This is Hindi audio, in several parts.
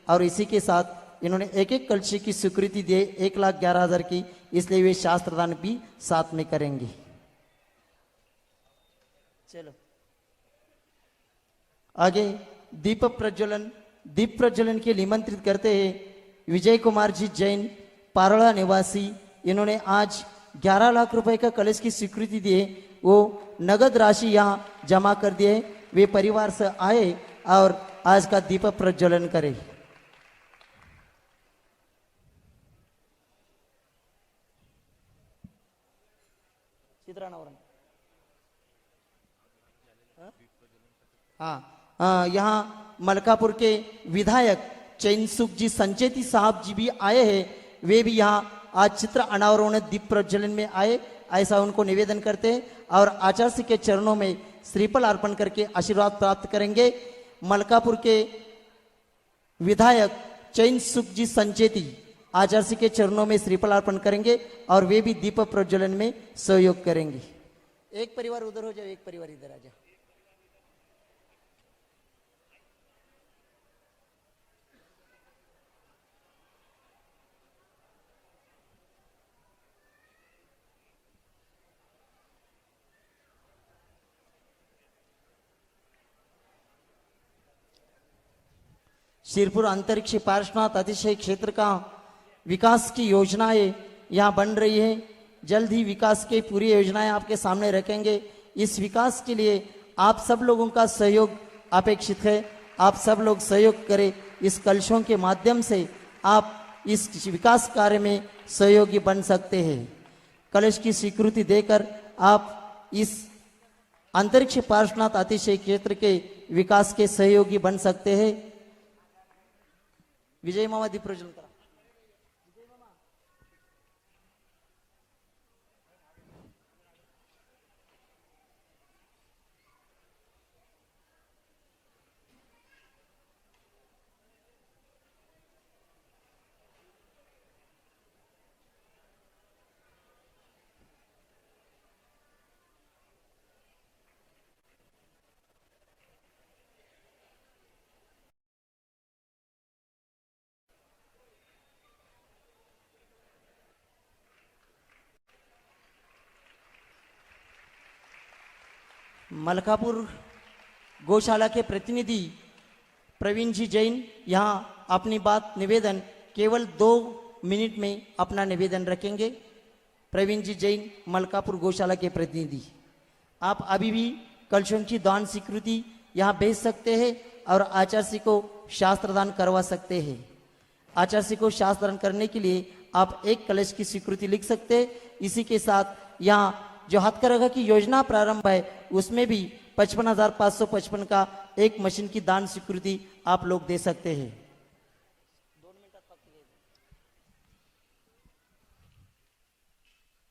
और इसी के साथ इन्होंने एक एक कलशी की स्वीकृति दिए 1,11,000 की, इसलिए वे शास्त्रदान भी साथ में करेंगे। चलो आगे दीप प्रज्वलन के लिए निमंत्रित करते हैं विजय कुमार जी जैन, पारोड़ा निवासी। इन्होंने आज 11 लाख रुपए का कलश की स्वीकृति दी है, वो नगद राशि यहाँ जमा कर दिए। वे परिवार से आए और आज का दीप प्रज्वलन करें। यहाँ मलकापुर के विधायक चैनसुख जी संचेती साहब जी भी आए हैं। वे भी यहाँ आज चित्र अनावरण दीप प्रज्वलन में आए, ऐसा उनको निवेदन करते हैं और आचार्य श्री के चरणों में श्रीफल अर्पण करके आशीर्वाद प्राप्त करेंगे। मलकापुर के विधायक चैनसुख जी संचेती आचार्य श्री के चरणों में श्रीफल अर्पण करेंगे और वे भी दीप प्रज्वलन में सहयोग करेंगे। एक परिवार उधर हो जाओ, एक परिवार इधर आ जाओ। शिरपुर अंतरिक्ष पार्श्वनाथ अतिशय क्षेत्र का विकास की योजनाएं यहाँ बन रही है। जल्द ही विकास की पूरी योजनाएं आपके सामने रखेंगे। इस विकास के लिए आप सब लोगों का सहयोग अपेक्षित है। आप सब लोग सहयोग करें। इस कलशों के माध्यम से आप इस विकास कार्य में सहयोगी बन सकते हैं। कलश की स्वीकृति देकर आप इस अंतरिक्ष पार्श्वनाथ अतिशय क्षेत्र के विकास के सहयोगी बन सकते हैं। विजय मामा दीप प्रज्वलन करा। मलकापुर गौशाला के प्रतिनिधि प्रवीण जी जैन यहाँ अपनी बात निवेदन केवल 2 मिनट में अपना निवेदन रखेंगे। प्रवीण जी जैन मलकापुर गौशाला के प्रतिनिधि, आप अभी भी कलशों की दान स्वीकृति यहाँ भेज सकते हैं और आचार्य श्री को शास्त्रदान करवा सकते हैं। आचार्य श्री को शास्त्रदान करने के लिए आप एक कलश की स्वीकृति लिख सकते हैं। इसी के साथ यहाँ जो हथकरघा की योजना प्रारंभ है उसमें भी 55,555 का एक मशीन की दान स्वीकृति आप लोग दे सकते हैं।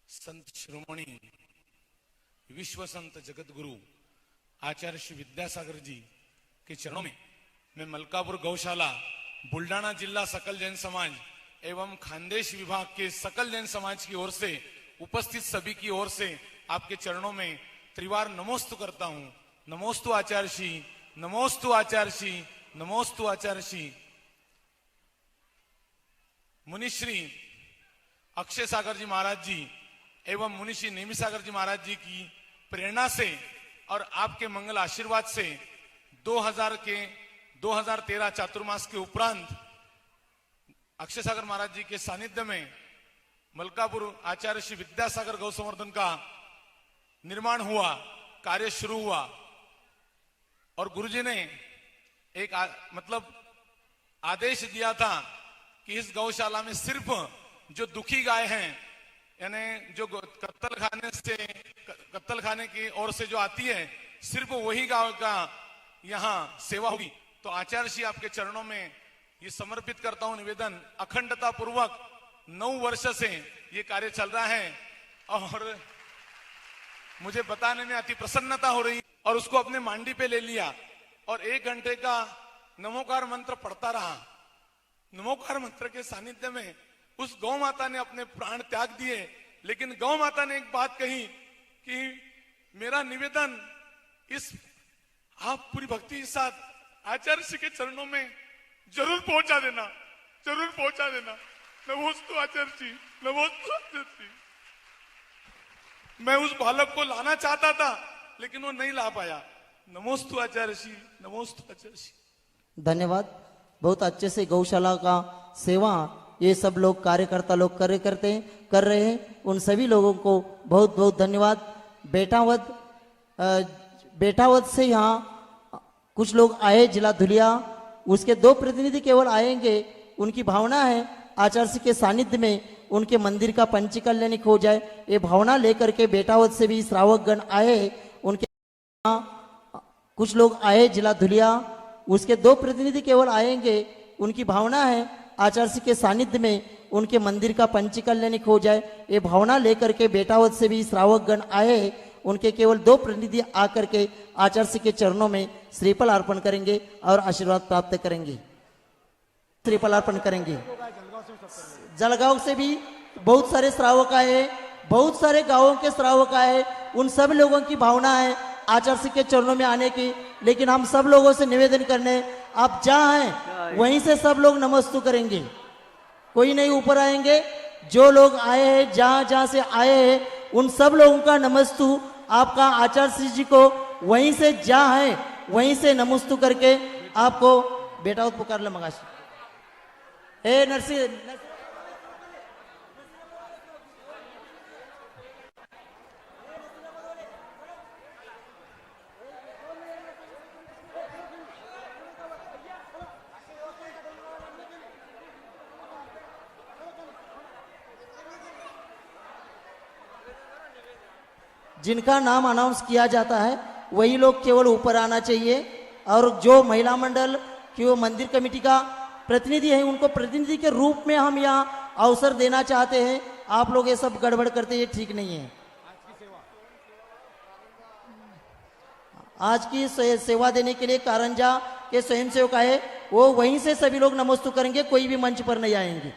संत शिरोमणि विश्व संत जगत गुरु आचार्य श्री विद्यासागर जी के चरणों में मैं मलकापुर गौशाला बुल्डाना जिला सकल जैन समाज एवं खानदेश विभाग के सकल जैन समाज की ओर से उपस्थित सभी की ओर से आपके चरणों में त्रिवार नमोस्तु करता हूं। नमोस्तु आचार्य श्री, नमोस्तु आचार्य श्री, नमोस्तु आचार्य श्री। मुनिश्री अक्षय सागर जी महाराज जी एवं मुनिश्री नेमी सागर जी महाराज जी की प्रेरणा से और आपके मंगल आशीर्वाद से 2013 चातुर्मास के उपरांत अक्षय सागर महाराज जी के सानिध्य में मलकापुर आचार्य श्री विद्यासागर गौ संवर्धन का निर्माण हुआ, कार्य शुरू हुआ और गुरुजी ने एक आदेश दिया था कि इस गौशाला में सिर्फ जो दुखी गाय हैं, यानी जो कत्तल खाने की ओर से जो आती है, सिर्फ वही गाय का यहाँ सेवा होगी। तो आचार्य श्री आपके चरणों में ये समर्पित करता हूं निवेदन। अखंडता पूर्वक 9 वर्ष से ये कार्य चल रहा है और मुझे बताने में अति प्रसन्नता हो रही और उसको अपने मांडी पे ले लिया और 1 घंटे का नमोकार मंत्र पढ़ता रहा। नमोकार मंत्र के सानिध्य में उस गौ माता ने अपने प्राण त्याग दिए, लेकिन गौ माता ने एक बात कही कि मेरा निवेदन इस आप पूरी भक्ति के साथ आचार्य श्री के चरणों में जरूर पहुंचा देना, जरूर पहुंचा देना। नमोस्तु आचार्य जी, नमोस्तु आचार्य जी। मैं उस बालक को लाना चाहता था लेकिन वो नहीं ला पाया। नमोस्तु आचार्य जी, नमोस्तु आचार्य जी। धन्यवाद। बहुत अच्छे से गौशाला का सेवा ये सब लोग कार्यकर्ता लोग कर रहे हैं। उन सभी लोगों को बहुत बहुत धन्यवाद। बेटावद से यहाँ कुछ लोग आए, जिला धुलिया, उसके 2 प्रतिनिधि केवल आएंगे। उनकी भावना है आचार्य जी के सानिध्य में उनके मंदिर का पंचकल्याणिक हो जाए। ये भावना लेकर के बेटावद से भी श्रावकगण आए। उनके कुछ लोग आए, जिला धुलिया, उसके 2 प्रतिनिधि केवल आएंगे। उनकी भावना है आचार्य जी के सानिध्य में उनके मंदिर का पंचकल्याणिक हो जाए। ये भावना लेकर के बेटावद से भी श्रावकगण आए। उनके केवल 2 प्रतिनिधि आकर के आचार्य जी के चरणों में श्रीफल अर्पण करेंगे और आशीर्वाद प्राप्त करेंगे। श्रीफल अर्पण करेंगे। जलगांव से भी बहुत सारे श्रावक आए, बहुत सारे गांवों के श्रावक आए। उन सब लोगों की भावना है आचार्य जी के चरणों में आने की। लेकिन हम सब लोगों से निवेदन करने, आप जहां हैं वहीं से सब लोग नमस्तु करेंगे, कोई नहीं ऊपर आएंगे। जो लोग आए हैं, जहां जहां से आए हैं, उन सब लोगों का नमस्तु आपका आचार्य जी को वहीं से जहां है वहीं से नमस्तु करके आपको बेटा पुकार ले मंगाशी। हे नरसिंह, जिनका नाम अनाउंस किया जाता है वही लोग केवल ऊपर आना चाहिए। और जो महिला मंडल की वो मंदिर कमेटी का प्रतिनिधि है, उनको प्रतिनिधि के रूप में हम यहाँ अवसर देना चाहते हैं। आप लोग ये सब गड़बड़ करते, ये ठीक नहीं है। आज की सेवा देने के लिए कारंजा के स्वयंसेवक आए, वो वहीं से सभी लोग नमस्तु करेंगे, कोई भी मंच पर नहीं आएंगे।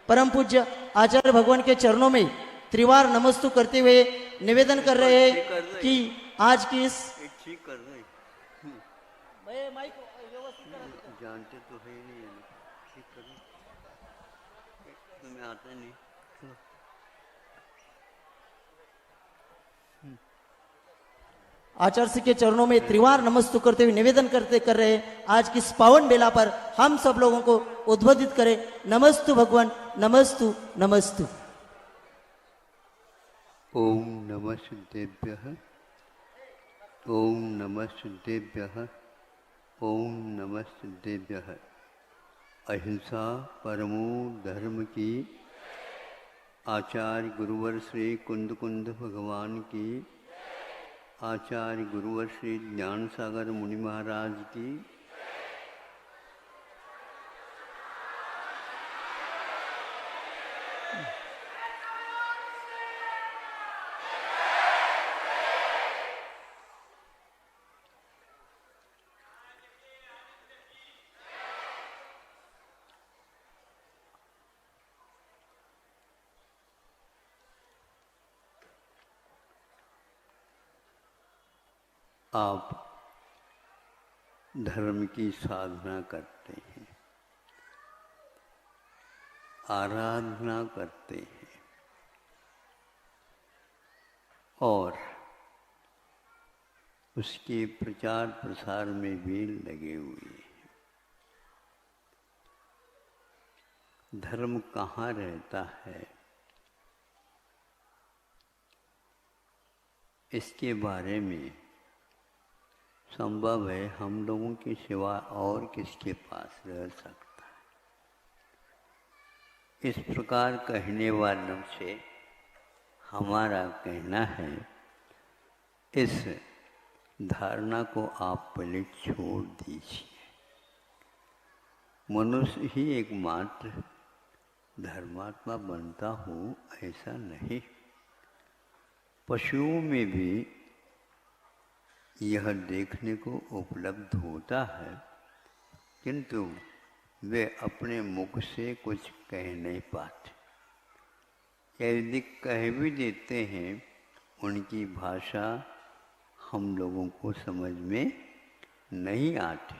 परम पूज्य आचार्य भगवान के चरणों में त्रिवार नमस्तु करते हुए निवेदन कर रहे हैं कि आज की इस ठीक कर रहे जानते तो है नहीं है, ठीक कर तुम्हें आता नहीं। आचार्य जी के चरणों में त्रिवार नमस्तु करते हुए निवेदन कर रहे हैं आज की इस पावन बेला पर हम सब लोगों को उद्बोधित करें। नमस्तु भगवान, नमस्तु नमस्तु। ओम नमः सिद्धेभ्यः, ओम नमः सिद्धेभ्यः, ओम नमः सिद्धेभ्यः। अहिंसा परमो धर्म की आचार्य गुरुवर श्री कुंद कुंद भगवान की, आचार्य गुरुवर श्री ज्ञान सागर मुनि महाराज की, आप धर्म की साधना करते हैं, आराधना करते हैं और उसके प्रचार प्रसार में भी लगे हुए हैं। धर्म कहाँ रहता है, इसके बारे में संभव है हम लोगों के सिवा और किसके पास रह सकता है। इस प्रकार कहने वालों से हमारा कहना है, इस धारणा को आप पहले छोड़ दीजिए। मनुष्य ही एकमात्र धर्मात्मा बनता हो ऐसा नहीं। पशुओं में भी यह देखने को उपलब्ध होता है, किंतु वे अपने मुख से कुछ कह नहीं पाते। यदि कह भी देते हैं, उनकी भाषा हम लोगों को समझ में नहीं आती।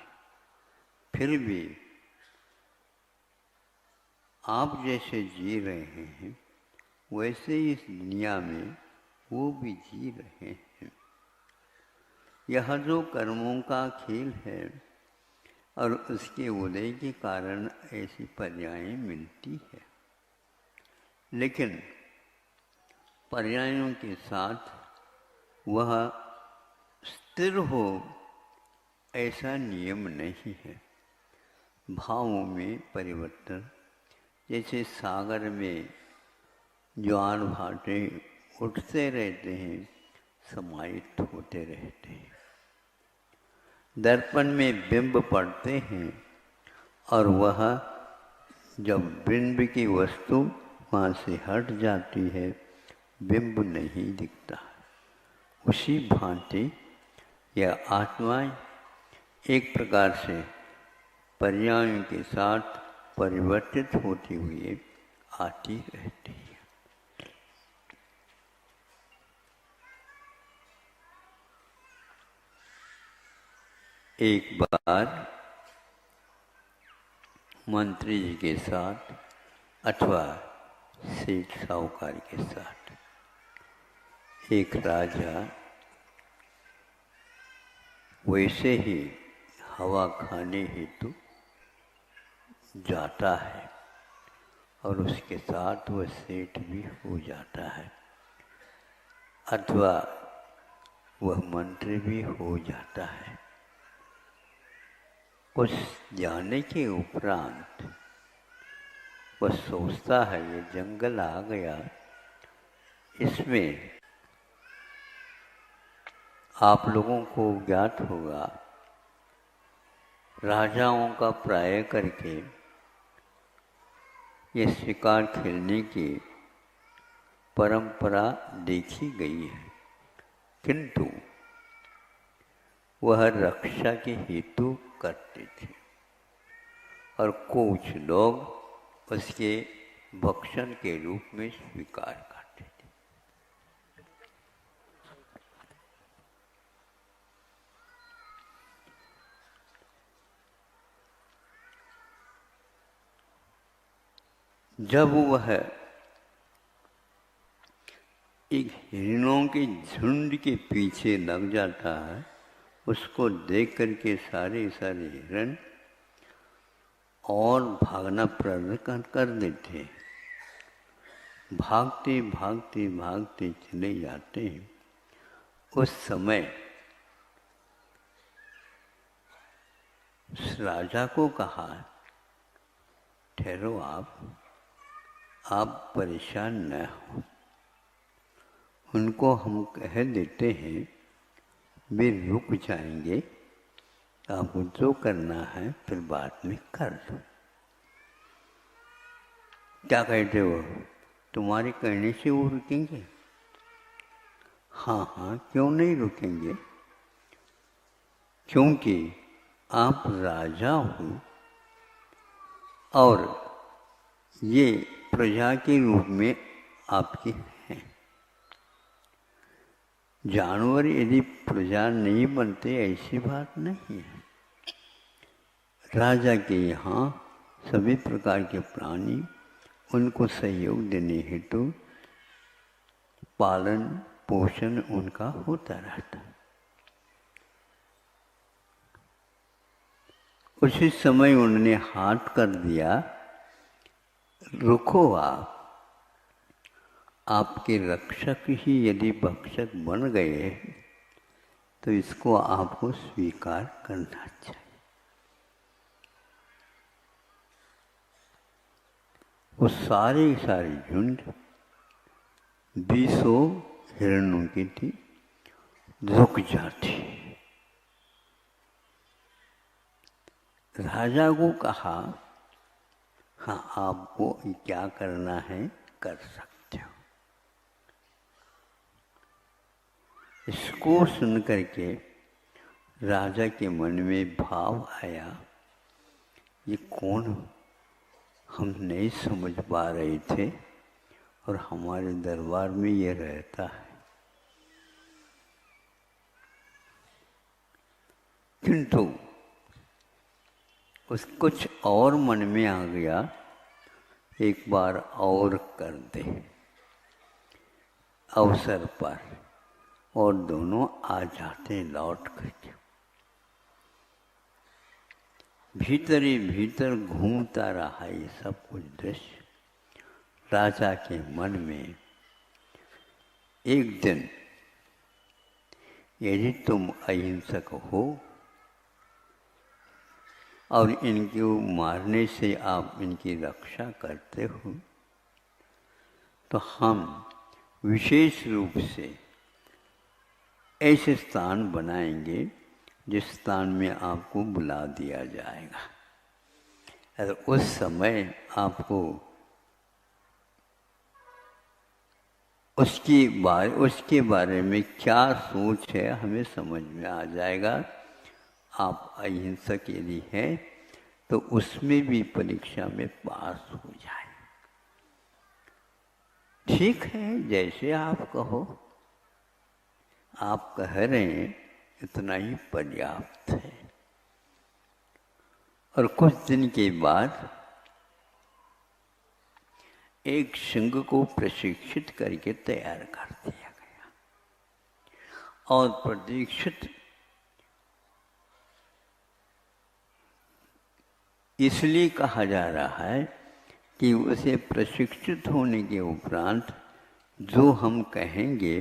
फिर भी आप जैसे जी रहे हैं वैसे ही इस दुनिया में वो भी जी रहे हैं। यह जो कर्मों का खेल है और उसके उदय के कारण ऐसी पर्यायें मिलती है, लेकिन पर्यायों के साथ वह स्थिर हो ऐसा नियम नहीं है। भावों में परिवर्तन, जैसे सागर में ज्वार भाटे उठते रहते हैं, समाहित होते रहते हैं। दर्पण में बिंब पड़ते हैं और वह जब बिंब की वस्तु वहाँ से हट जाती है, बिंब नहीं दिखता। उसी भांति यह आत्माएं एक प्रकार से पर्यायों के साथ परिवर्तित होती हुई आती रहती है। एक बार मंत्री जी के साथ अथवा सेठ साहूकार के साथ एक राजा वैसे ही हवा खाने हेतु जाता है और उसके साथ वह सेठ भी हो जाता है अथवा वह मंत्री भी हो जाता है। कुछ जाने के उपरांत वह सोचता है ये जंगल आ गया, इसमें आप लोगों को ज्ञात होगा राजाओं का प्राय करके ये शिकार खेलने की परंपरा देखी गई है, किंतु वह रक्षा के हेतु करते थे और कुछ लोग उसके भक्षण के रूप में स्वीकार करते थे। जब वह एक हिरणों के झुंड के पीछे लग जाता है, उसको देख करके सारे हिरण और भागना प्रारंभ कर देते हैं। भागते भागते भागते चले जाते हैं। उस समय उस राजा को कहा, ठहरो, आप परेशान न हो, उनको हम कह देते हैं वे रुक जाएंगे, आपको जो करना है फिर बाद में कर लो। क्या कहते हो, तुम्हारे कहने से वो रुकेंगे? हाँ हाँ, क्यों नहीं रुकेंगे, क्योंकि आप राजा हो और ये प्रजा के रूप में आपके हैं। जानवर यदि प्रजा नहीं बनते ऐसी बात नहीं है। राजा के यहाँ सभी प्रकार के प्राणी उनको सहयोग देने हेतु पालन पोषण उनका होता रहता। उसी समय उन्होंने हाथ कर दिया, रुको, आपके रक्षक ही यदि भक्षक बन गए तो इसको आपको स्वीकार करना चाहिए। वो सारी झुंड 200 हिरणों की थी, रुक जाती। राजा को कहा, हाँ, आपको क्या करना है कर सकते हो। इसको सुन करके राजा के मन में भाव आया, ये कौन, हम नहीं समझ पा रहे थे और हमारे दरबार में ये रहता है। किंतु उस कुछ और मन में आ गया एक बार और कर दे अवसर पर, और दोनों आ जाते लौट करके। भीतर ही भीतर घूमता रहा ये सब कुछ दृश्य राजा के मन में। एक दिन यदि तुम अहिंसक हो और इनको मारने से आप इनकी रक्षा करते हो, तो हम विशेष रूप से ऐसे स्थान बनाएंगे जिस स्थान में आपको बुला दिया जाएगा। और उस समय आपको उसके बारे में क्या सोच है हमें समझ में आ जाएगा। आप अहिंसक यदि हैं तो उसमें भी परीक्षा में पास हो जाए। ठीक है, जैसे आप कहो। आप कह रहे हैं इतना ही पर्याप्त है। और कुछ दिन के बाद एक सिंह को प्रशिक्षित करके तैयार कर दिया गया, और प्रशिक्षित इसलिए कहा जा रहा है कि उसे प्रशिक्षित होने के उपरांत जो हम कहेंगे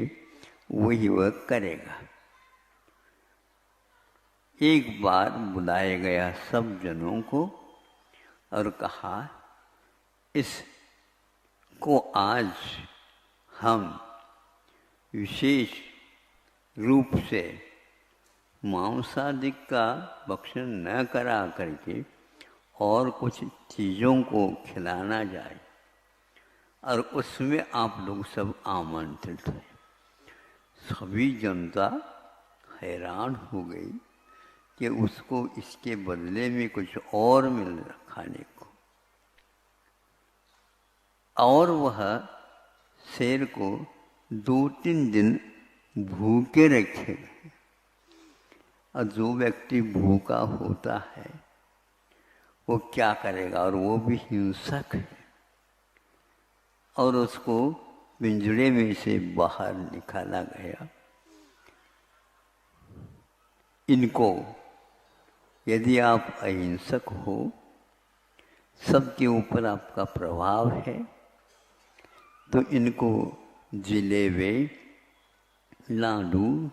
वही वह करेगा। एक बार बुलाया गया सब जनों को और कहा, इसको आज हम विशेष रूप से मांसादिक का भक्षण न करा करके और कुछ चीज़ों को खिलाना जाए, और उसमें आप लोग सब आमंत्रित हैं। सभी जनता हैरान हो गई कि उसको इसके बदले में कुछ और मिल रहा खाने को, और वह शेर को 2-3 दिन भूखे रखे गए। और जो व्यक्ति भूखा होता है वो क्या करेगा, और वो भी हिंसक है, और उसको पिंजरे में से बाहर निकाला गया। इनको यदि आप अहिंसक हो, सबके ऊपर आपका प्रभाव है, तो इनको जिलेबे, लाडू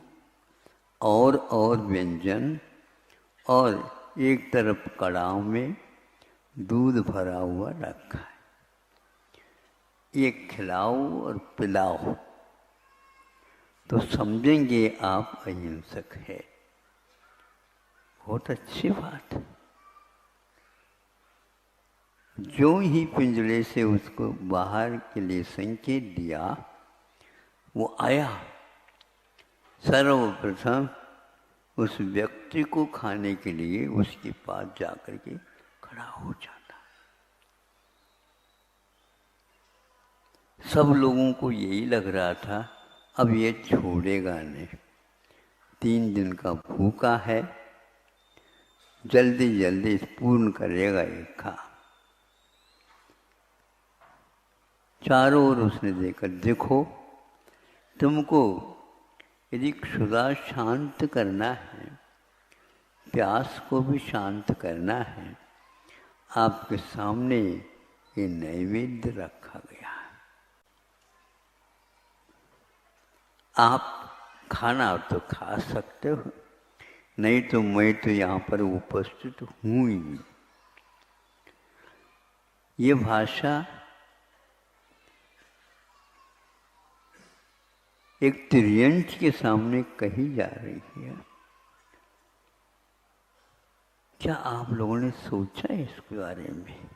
और व्यंजन, और एक तरफ कड़ाह में दूध भरा हुआ रखा है, ये खिलाओ और पिलाओ, तो समझेंगे आप अहिंसक है। बहुत अच्छी बात है। जो ही पिंजरे से उसको बाहर के लिए संकेत दिया, वो आया। सर्वप्रथम उस व्यक्ति को खाने के लिए उसके पास जाकर के खड़ा हो जाता। सब लोगों को यही लग रहा था अब ये छोड़ेगा नहीं, 3 दिन का भूखा है, जल्दी जल्दी पूर्ण करेगा ये खा। चारों ओर उसने देखा, देखो तुमको यदि क्षुधा शांत करना है, प्यास को भी शांत करना है, आपके सामने ये नैवेद्य रखा गया है। आप खाना तो खा सकते हो, नहीं तो मैं तो यहाँ पर उपस्थित हूँ ही। ये भाषा एक त्रियंच के सामने कही जा रही है। क्या आप लोगों ने सोचा है इसके बारे में?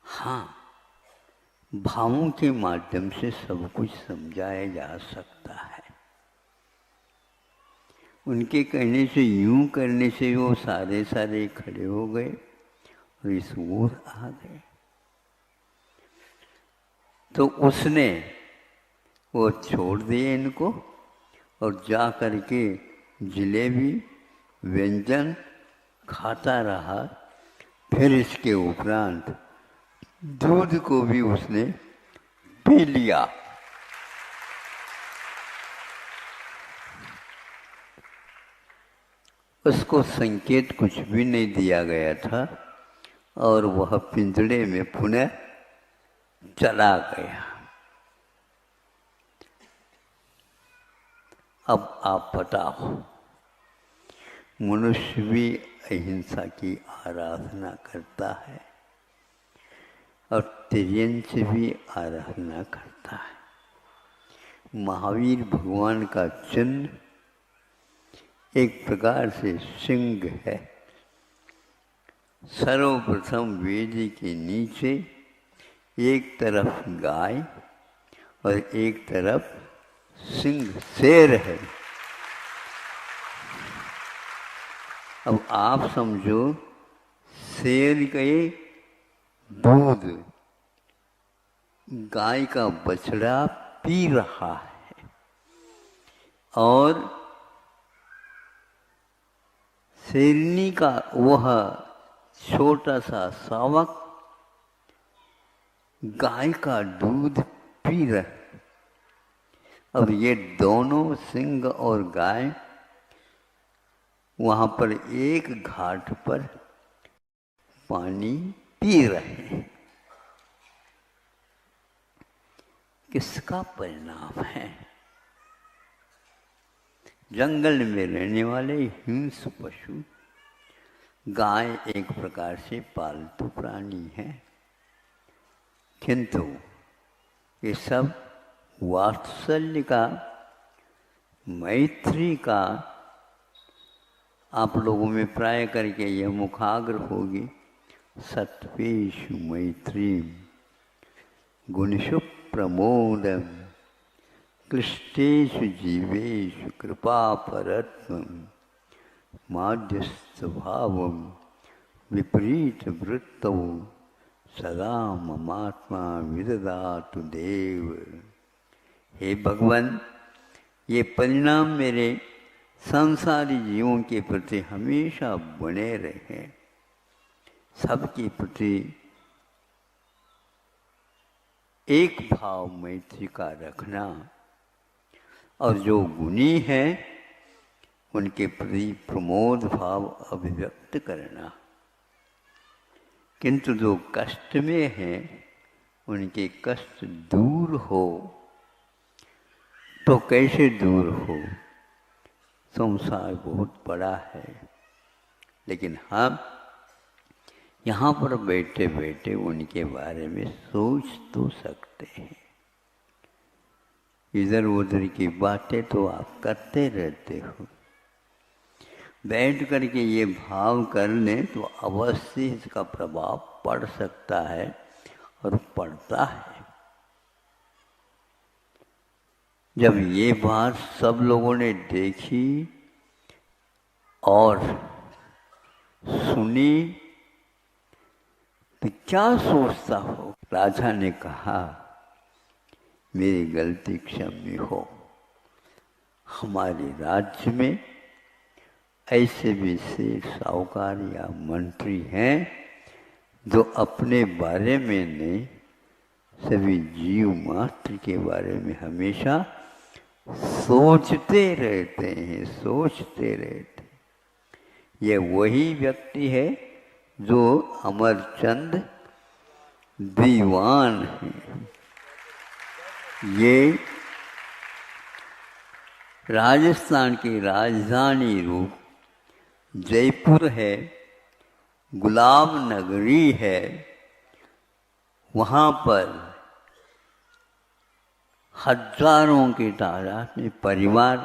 हाँ, भावों के माध्यम से सब कुछ समझाया जा सकता है। उनके कहने से, यूं करने से वो सारे खड़े हो गए और इस ओर आ गए। तो उसने वो छोड़ दिए इनको और जा करके जिलेबी व्यंजन खाता रहा। फिर इसके उपरांत दूध को भी उसने पी लिया। उसको संकेत कुछ भी नहीं दिया गया था और वह पिंजड़े में पुनः चला गया। अब आप बताओ, मनुष्य भी अहिंसा की आराधना करता है और तिर्यंच भी आराधना करता है। महावीर भगवान का चिन्ह एक प्रकार से सिंह है। सर्वप्रथम वेद के नीचे एक तरफ गाय और एक तरफ सिंह शेर है। अब आप समझो, शेर के दूध गाय का बछड़ा पी रहा है और शेरनी का वह छोटा सा शावक गाय का दूध पी रहे। अब ये दोनों सिंह और गाय वहाँ पर एक घाट पर पानी पी रहे हैं। किसका परिणाम है? जंगल में रहने वाले हिंस्र पशु, गाय एक प्रकार से पालतू प्राणी है, किंतु ये सब वात्सल्य का, मैत्री का, आप लोगों में प्राय करके यह मुखाग्र होगी, सत्वेषु मैत्री गुणेषु प्रमोदम क्लिष्टेषु जीवेषु कृपापरत्वं माध्यस्थभावं विपरीत वृत्तौ सदा ममात्मा विदधातु देव। हे भगवान, ये परिणाम मेरे संसारी जीवों के प्रति हमेशा बने रहे। सबके प्रति एक भाव मैत्री का रखना और जो गुणी है उनके प्रति प्रमोद भाव अभिव्यक्त करना, किंतु जो कष्ट में हैं उनके कष्ट दूर हो तो कैसे दूर हो? संसार बहुत बड़ा है, लेकिन हम यहाँ पर बैठे बैठे उनके बारे में सोच तो सकते हैं। इधर उधर की बातें तो आप करते रहते हो, बैठ करके ये भाव कर लें तो अवश्य इसका प्रभाव पड़ सकता है और पड़ता है। जब ये बात सब लोगों ने देखी और सुनी तो क्या सोचता हो? राजा ने कहा, मेरी गलती क्षम्य हो। हमारे राज्य में ऐसे भी सेठ, साहूकार या मंत्री हैं जो अपने बारे में नहीं, सभी जीव मात्र के बारे में हमेशा सोचते रहते हैं, सोचते रहते हैं। ये वही व्यक्ति है जो अमरचंद दीवान है। ये राजस्थान की राजधानी रूप जयपुर है, गुलाब नगरी है, वहाँ पर हजारों की तादाद में परिवार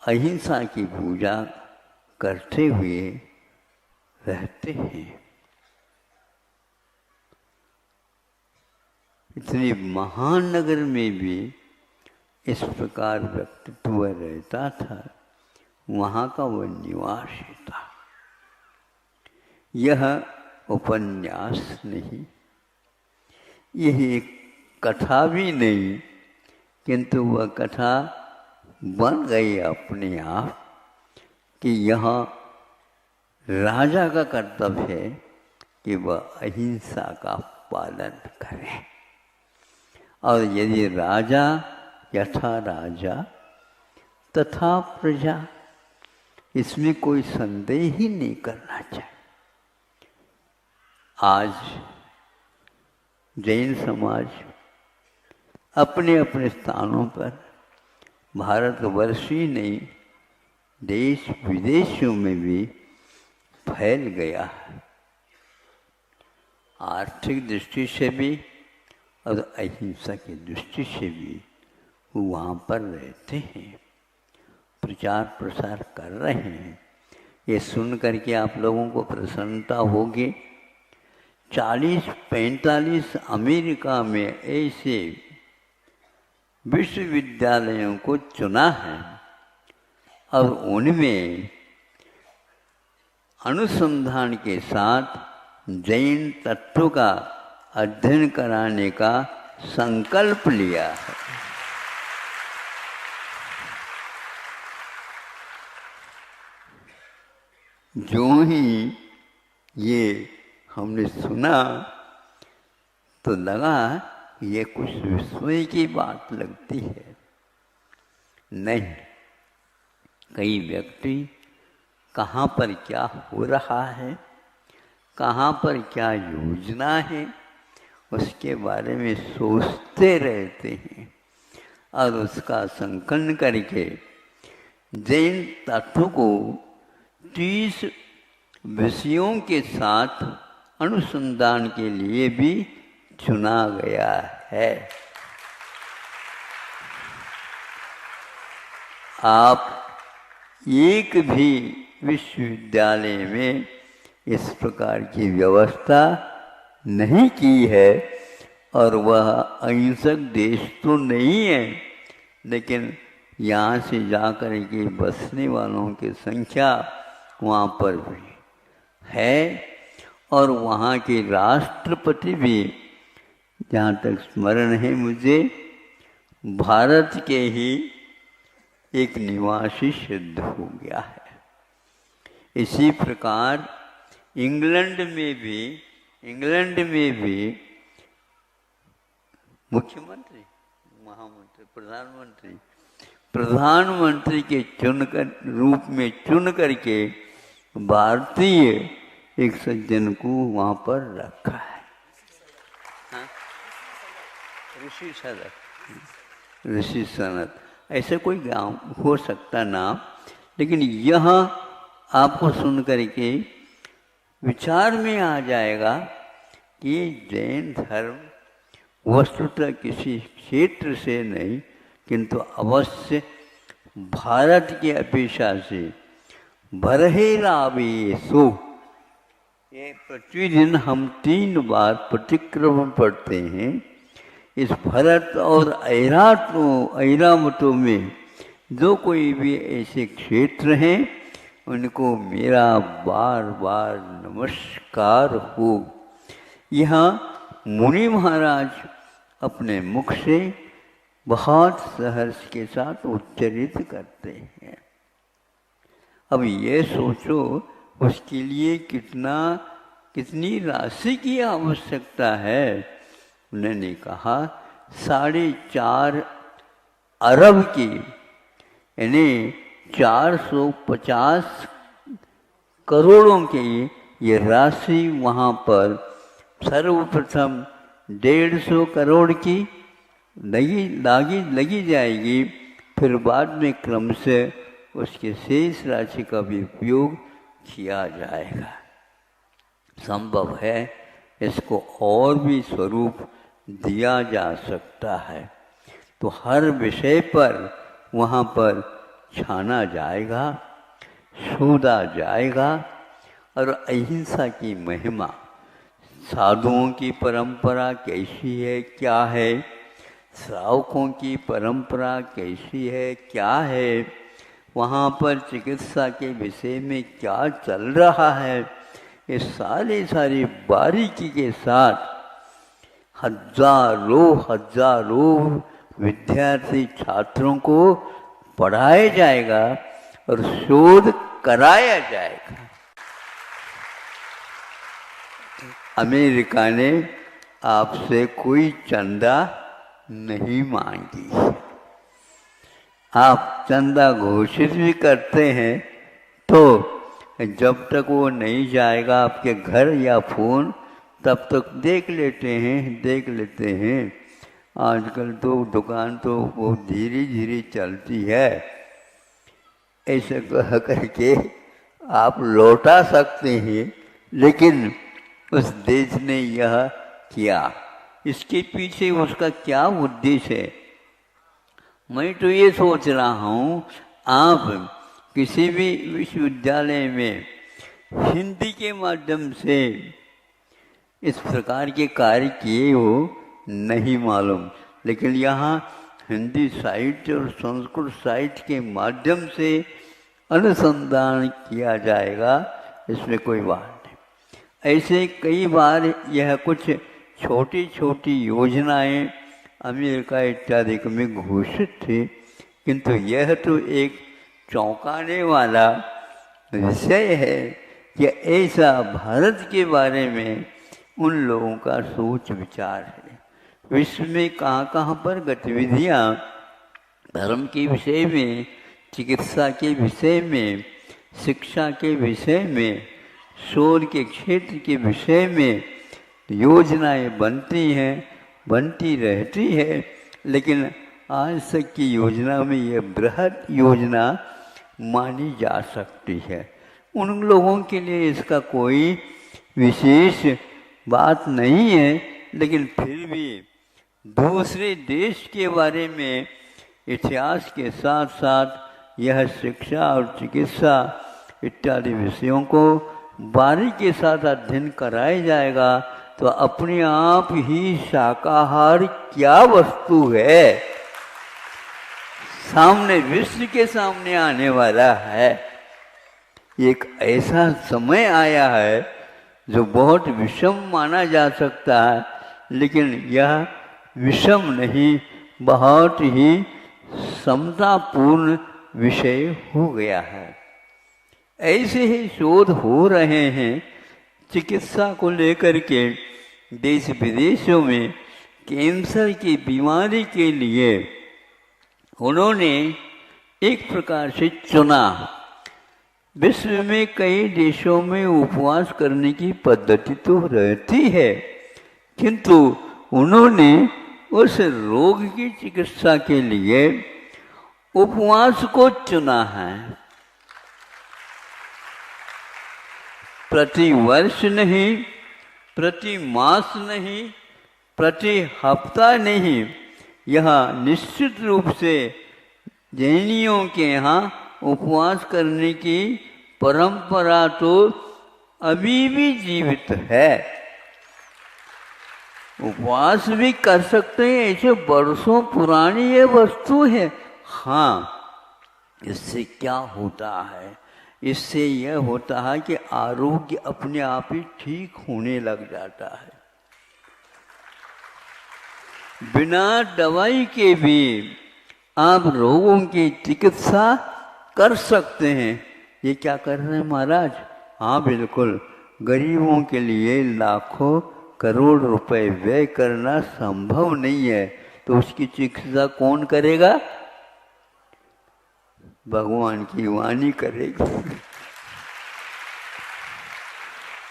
अहिंसा की पूजा करते हुए रहते हैं। इतने महान नगर में भी इस प्रकार व्यक्तित्व रहता था, वहाँ का वह निवास था। यह उपन्यास नहीं, यह एक कथा भी नहीं, किंतु वह कथा बन गई अपने आप कि यहाँ राजा का कर्तव्य है कि वह अहिंसा का पालन करें। और यदि राजा यथा राजा तथा प्रजा, इसमें कोई संदेह ही नहीं करना चाहिए। आज जैन समाज अपने अपने स्थानों पर भारतवर्ष ही नहीं, देश विदेशों में भी फैल गया है। आर्थिक दृष्टि से भी और अहिंसा की दृष्टि से भी वो वहाँ पर रहते हैं, प्रचार प्रसार कर रहे हैं। ये सुन करके आप लोगों को प्रसन्नता होगी। 40-45 अमेरिका में ऐसे विश्वविद्यालयों को चुना है और उनमें अनुसंधान के साथ जैन तत्व का अध्ययन कराने का संकल्प लिया है। जो ही ये हमने सुना तो लगा ये कुछ विस्मय की बात लगती है। नहीं, कई व्यक्ति कहाँ पर क्या हो रहा है, कहाँ पर क्या योजना है, उसके बारे में सोचते रहते हैं और उसका संकलन करके जैन तत्व को 30 विषयों के साथ अनुसंधान के लिए भी चुना गया है। आप एक भी विश्वविद्यालय में इस प्रकार की व्यवस्था नहीं की है और वह अहिंसक देश तो नहीं है, लेकिन यहाँ से जाकर के बसने वालों की संख्या वहाँ पर भी है और वहाँ के राष्ट्रपति भी, जहाँ तक स्मरण है मुझे, भारत के ही एक निवासी सिद्ध हो गया है। इसी प्रकार इंग्लैंड में भी मुख्यमंत्री, महामंत्री, प्रधानमंत्री के रूप में चुन करके भारतीय एक सज्जन को वहाँ पर रखा है। ऋषि सनत ऐसे कोई गांव हो सकता नाम, लेकिन यह आपको सुन करके विचार में आ जाएगा कि जैन धर्म वस्तुतः किसी क्षेत्र से नहीं, किंतु अवश्य भारत की अपेक्षा से बरहेरावेशो, ये प्रतिदिन हम 3 बार प्रतिक्रमण पढ़ते हैं। इस भरत और ऐरावतों में जो कोई भी ऐसे क्षेत्र हैं उनको मेरा बार बार नमस्कार हो। यहाँ मुनि महाराज अपने मुख से बहुत सहर्ष के साथ उच्चरित करते हैं। अब ये सोचो उसके लिए कितनी राशि की आवश्यकता है। उन्होंने कहा 4.5 अरब की, यानी 450 करोड़ों की ये राशि वहाँ पर सर्वप्रथम 150 करोड़ की लगी जाएगी, फिर बाद में क्रम से उसके शेष राशि का भी उपयोग किया जाएगा। संभव है इसको और भी स्वरूप दिया जा सकता है। तो हर विषय पर वहाँ पर छाना जाएगा, शोधा जाएगा और अहिंसा की महिमा, साधुओं की परंपरा कैसी है, क्या है, श्रावकों की परंपरा कैसी है, क्या है, वहाँ पर चिकित्सा के विषय में क्या चल रहा है, ये सारी बारीकी के साथ हजारों विद्यार्थी छात्रों को पढ़ाया जाएगा और शोध कराया जाएगा। अमेरिका ने आपसे कोई चंदा नहीं मांगी। आप चंदा घोषित भी करते हैं तो जब तक वो नहीं जाएगा आपके घर या फोन, तब तक देख लेते हैं। आजकल तो दुकान तो बहुत धीरे धीरे चलती है, ऐसे कह करके आप लौटा सकते हैं, लेकिन उस देश ने यह किया, इसके पीछे उसका क्या उद्देश्य है? मैं तो ये सोच रहा हूँ, आप किसी भी विश्वविद्यालय में हिंदी के माध्यम से इस प्रकार के कार्य किए हो नहीं मालूम, लेकिन यहाँ हिंदी साहित्य और संस्कृत साहित्य के माध्यम से अनुसंधान किया जाएगा, इसमें कोई बात नहीं। ऐसे कई बार यह कुछ छोटी छोटी योजनाएं अमेरिका इत्यादि में घोषित थी, किंतु यह तो एक चौंकाने वाला विषय है कि ऐसा भारत के बारे में उन लोगों का सोच विचार है। विश्व में कहाँ कहाँ पर गतिविधियाँ धर्म के विषय में, चिकित्सा के विषय में, शिक्षा के विषय में, शोध के क्षेत्र के विषय में योजनाएं बनती हैं, बनती रहती है, लेकिन आज तक की योजना में यह बृहद योजना मानी जा सकती है। उन लोगों के लिए इसका कोई विशेष बात नहीं है, लेकिन फिर भी दूसरे देश के बारे में इतिहास के साथ साथ यह शिक्षा और चिकित्सा इत्यादि विषयों को बारीकी के साथ अध्ययन कराया जाएगा तो अपने आप ही शाकाहार क्या वस्तु है सामने, विश्व के सामने आने वाला है। एक ऐसा समय आया है जो बहुत विषम माना जा सकता है, लेकिन यह विषम नहीं, बहुत ही समतापूर्ण विषय हो गया है। ऐसे ही शोध हो रहे हैं चिकित्सा को लेकर के देश विदेशों में। कैंसर की बीमारी के लिए उन्होंने एक प्रकार से चुना। विश्व में कई देशों में उपवास करने की पद्धति तो रहती है, किंतु उन्होंने उस रोग की चिकित्सा के लिए उपवास को चुना है। प्रति वर्ष नहीं, प्रति मास नहीं, प्रति हफ्ता नहीं, यह निश्चित रूप से जैनियों के यहाँ उपवास करने की परंपरा तो अभी भी जीवित है। उपवास भी कर सकते हैं, ऐसे वर्षों पुरानी ये वस्तु है। हाँ, इससे क्या होता है? इससे यह होता है कि आरोग्य अपने आप ही ठीक होने लग जाता है। बिना दवाई के भी आप रोगों की चिकित्सा कर सकते हैं। ये क्या कर रहे हैं महाराज? हाँ बिल्कुल, गरीबों के लिए लाखों करोड़ रुपए व्यय करना संभव नहीं है, तो उसकी चिकित्सा कौन करेगा? भगवान की वाणी करेगी।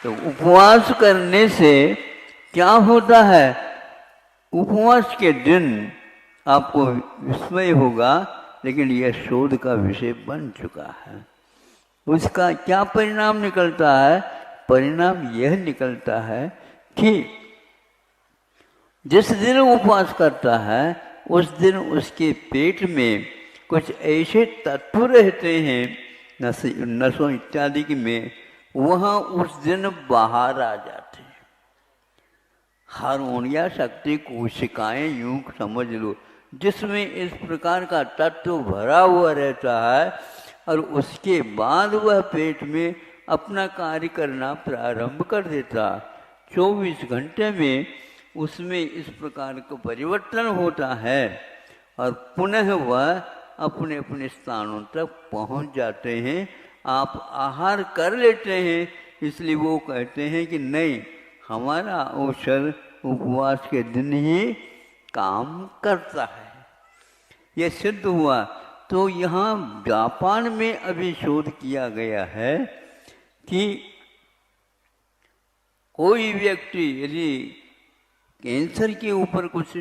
तो उपवास करने से क्या होता है? उपवास के दिन आपको विस्मय होगा, लेकिन यह शोध का विषय बन चुका है। उसका क्या परिणाम निकलता है? परिणाम यह निकलता है कि जिस दिन उपवास करता है उस दिन उसके पेट में कुछ ऐसे तत्व रहते हैं नसों इत्यादि में, वहाँ उस दिन बाहर आ जाते हैं। हार्मोनिया शक्ति कोशिकाएं यूं समझ लो, जिसमें इस प्रकार का तत्व भरा हुआ रहता है, और उसके बाद वह पेट में अपना कार्य करना प्रारंभ कर देता। 24 घंटे में उसमें इस प्रकार का परिवर्तन होता है और पुनः वह अपने अपने स्थानों तक पहुंच जाते हैं। आप आहार कर लेते हैं, इसलिए वो कहते हैं कि नहीं, हमारा औषध उपवास के दिन ही काम करता है। यह सिद्ध हुआ। तो यहाँ जापान में अभी शोध किया गया है कि कोई व्यक्ति यदि कैंसर के ऊपर कुछ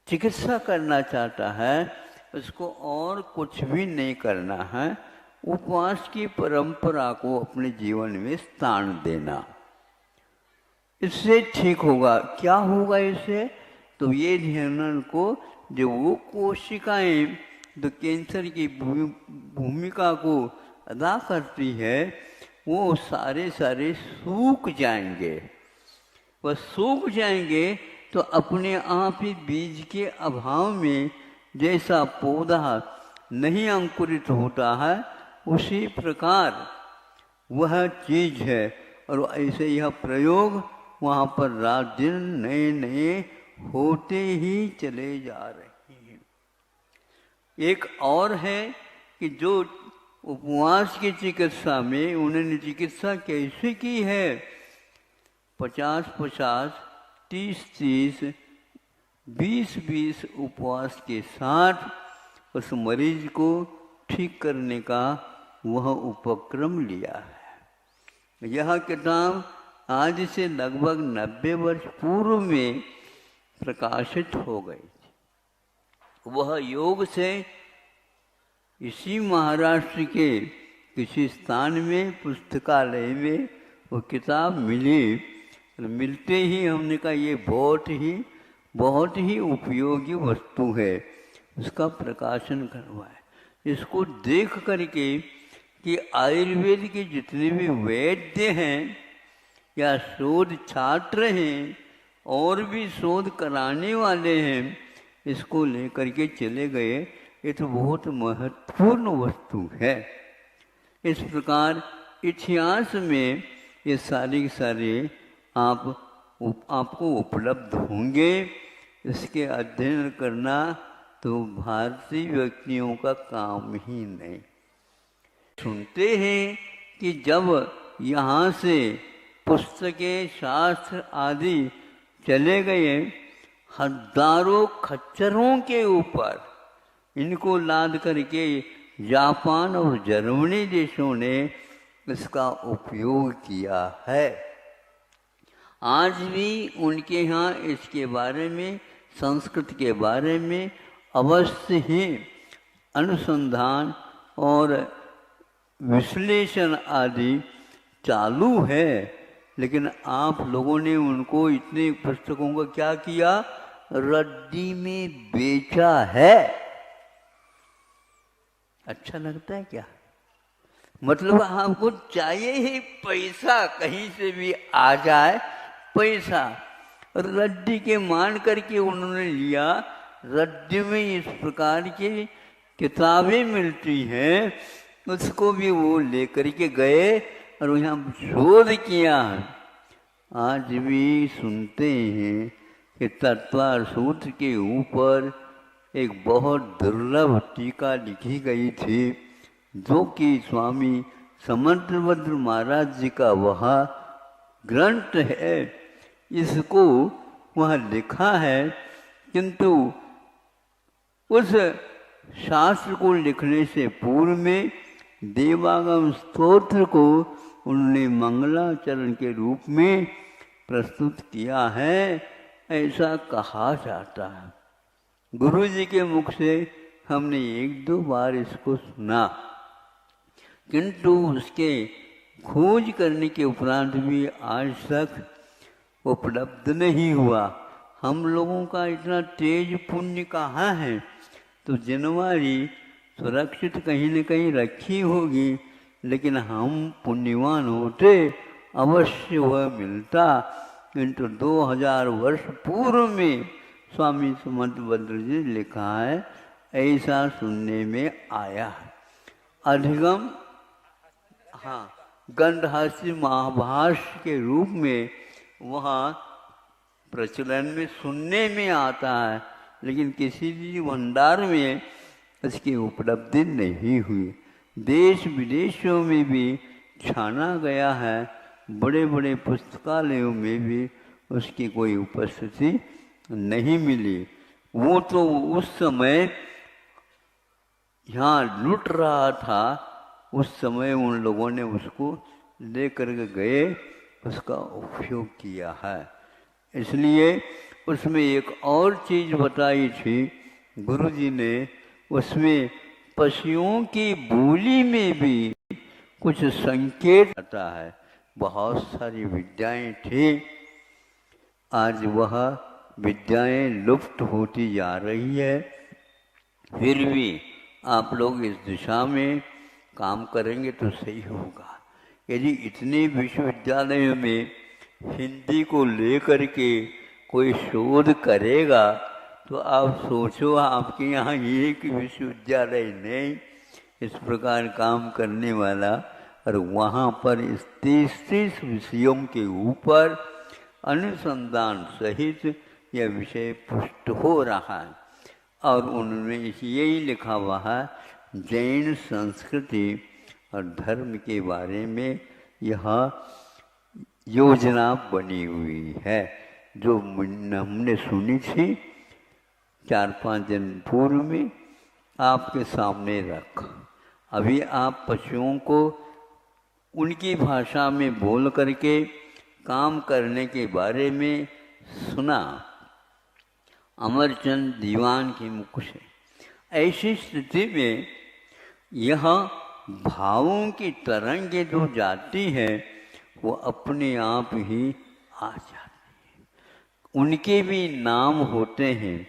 चिकित्सा करना चाहता है, उसको और कुछ भी नहीं करना है, उपवास की परंपरा को अपने जीवन में स्थान देना, इससे ठीक होगा। क्या होगा इससे? तो ये ध्यान को, जो वो कोशिकाएं जो कैंसर की भूमिका को अदा करती है, वो सारे सूख जाएंगे। वह सूख जाएंगे तो अपने आप ही बीज के अभाव में जैसा पौधा नहीं अंकुरित होता है, उसी प्रकार वह चीज है। और ऐसे यह प्रयोग वहाँ पर रात दिन नए नए होते ही चले जा रहे हैं। एक और है कि जो उपवास की चिकित्सा में उन्होंने चिकित्सा कैसे की है, 50-50, 30-30, 20-20 उपवास के साथ उस मरीज को ठीक करने का वह उपक्रम लिया है। यह किताब आज से लगभग 90 वर्ष पूर्व में प्रकाशित हो गई थी। वह योग से इसी महाराष्ट्र के किसी स्थान में पुस्तकालय में वो किताब मिली। मिलते ही हमने कहा ये बहुत ही उपयोगी वस्तु है, उसका प्रकाशन करवाए। इसको देख करके कि आयुर्वेद के जितने भी वैद्य हैं या शोध छात्र हैं और भी शोध कराने वाले हैं, इसको लेकर के चले गए। ये तो बहुत महत्वपूर्ण वस्तु है। इस प्रकार इतिहास में ये सारे आपको उपलब्ध होंगे। इसके अध्ययन करना तो भारतीय व्यक्तियों का काम ही नहीं। सुनते हैं कि जब यहाँ से पुस्तकें, शास्त्र आदि चले गए, हजारों खच्चरों के ऊपर इनको लाद करके जापान और जर्मनी देशों ने इसका उपयोग किया है। आज भी उनके यहाँ इसके बारे में, संस्कृत के बारे में अवश्य ही अनुसंधान और विश्लेषण आदि चालू है। लेकिन आप लोगों ने उनको इतने पुस्तकों का क्या किया? रद्दी में बेचा है। अच्छा लगता है क्या? मतलब आपको चाहिए ही पैसा, कहीं से भी आ जाए पैसा। रद्दी के मान करके उन्होंने लिया। रद्दी में इस प्रकार की किताबें मिलती हैं, उसको भी वो लेकर के गए और यहाँ शोध किया। आज भी सुनते हैं कि तत्वार सूत्र के ऊपर एक बहुत दुर्लभ टीका लिखी गई थी, जो कि स्वामी समंतभद्र महाराज जी का वह ग्रंथ है। इसको वह लिखा है, किंतु उस शास्त्र को लिखने से पूर्व में देवागम स्तोत्र को उन्होंने मंगलाचरण के रूप में प्रस्तुत किया है, ऐसा कहा जाता है। गुरु जी के मुख से हमने 1-2 बार इसको सुना, किंतु उसके खोज करने के उपरांत भी आज तक उपलब्ध नहीं हुआ। हम लोगों का इतना तेज पुण्य कहाँ है? तो जनवरी सुरक्षित कहीं न कहीं रखी होगी, लेकिन हम पुण्यवान होते अवश्य वह मिलता। किंतु 2000 वर्ष पूर्व में स्वामी समंतभद्र जी लिखा है, ऐसा सुनने में आया। अधिगम गंधहास्य महाभाष्य के रूप में वहाँ प्रचलन में सुनने में आता है, लेकिन किसी भी भंडार में इसकी उपलब्धि नहीं हुई। देश विदेशों में भी छाना गया है, बड़े बड़े पुस्तकालयों में भी उसकी कोई उपस्थिति नहीं मिली। वो तो उस समय यहाँ लुट रहा था, उस समय उन लोगों ने उसको लेकर के गए, उसका उपयोग किया है। इसलिए उसमें एक और चीज बताई थी गुरुजी ने, उसमें पशुओं की बोली में भी कुछ संकेत आता है। बहुत सारी विद्याएं थी, आज वह विद्याएं लुप्त होती जा रही है। फिर भी आप लोग इस दिशा में काम करेंगे तो सही होगा। यदि इतने विश्वविद्यालयों में हिंदी को लेकर के कोई शोध करेगा तो आप सोचो, आपके यहाँ एक विश्वविद्यालय नहीं इस प्रकार काम करने वाला, और वहाँ पर इस 33 विषयों के ऊपर अनुसंधान सहित यह विषय पुष्ट हो रहा है। और उन्होंने यही लिखा हुआ है, जैन संस्कृति और धर्म के बारे में यह योजना बनी हुई है, जो हमने सुनी थी 4-5 दिन पूर्व में, आपके सामने रख। अभी आप पशुओं को उनकी भाषा में बोल करके काम करने के बारे में सुना अमरचंद दीवान के मुख से। ऐसी स्थिति में यह भावों की तरंगें जो जाती है वो अपने आप ही आ जाती है। उनके भी नाम होते हैं,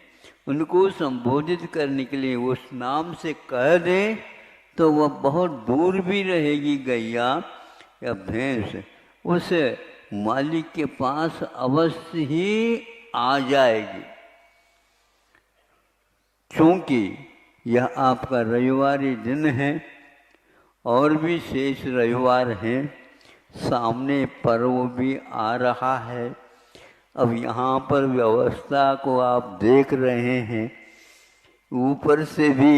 उनको संबोधित करने के लिए उस नाम से कह दें तो वह बहुत दूर भी रहेगी गैया या भैंस, उस मालिक के पास अवश्य ही आ जाएगी। क्योंकि यह आपका रविवारी दिन है और भी शेष रविवार हैं, सामने पर्व भी आ रहा है। अब यहाँ पर व्यवस्था को आप देख रहे हैं, ऊपर से भी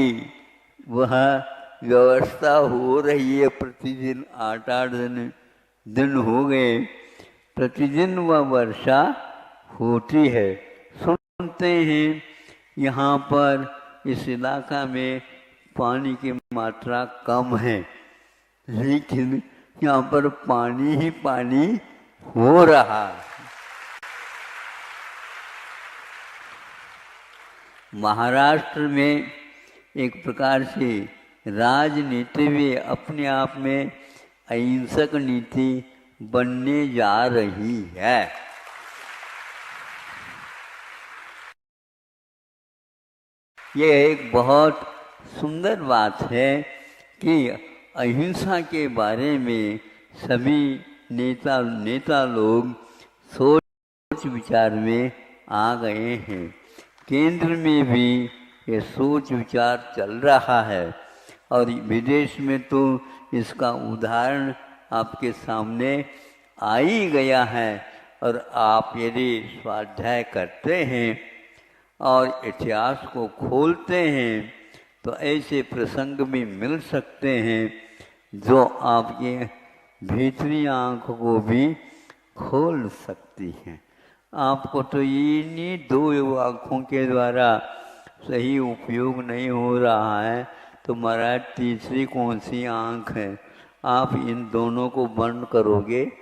वह व्यवस्था हो रही है। प्रतिदिन 8-8 दिन हो गए, प्रतिदिन वह वर्षा होती है। सुनते हैं यहाँ पर इस इलाका में पानी की मात्रा कम है, लेकिन यहाँ पर पानी ही पानी हो रहा है। महाराष्ट्र में एक प्रकार से राजनीति भी अपने आप में अहिंसक नीति बनने जा रही है। यह एक बहुत सुंदर बात है कि अहिंसा के बारे में सभी नेता लोग सोच विचार में आ गए हैं। केंद्र में भी ये सोच विचार चल रहा है और विदेश में तो इसका उदाहरण आपके सामने आ ही गया है। और आप यदि स्वाध्याय करते हैं और इतिहास को खोलते हैं तो ऐसे प्रसंग भी मिल सकते हैं जो आपके भीतरी आँख को भी खोल सकती हैं। आपको तो इन्हीं 2 आँखों के द्वारा सही उपयोग नहीं हो रहा है, तो महाराज तीसरी कौन सी आँख है? आप इन दोनों को बंद करोगे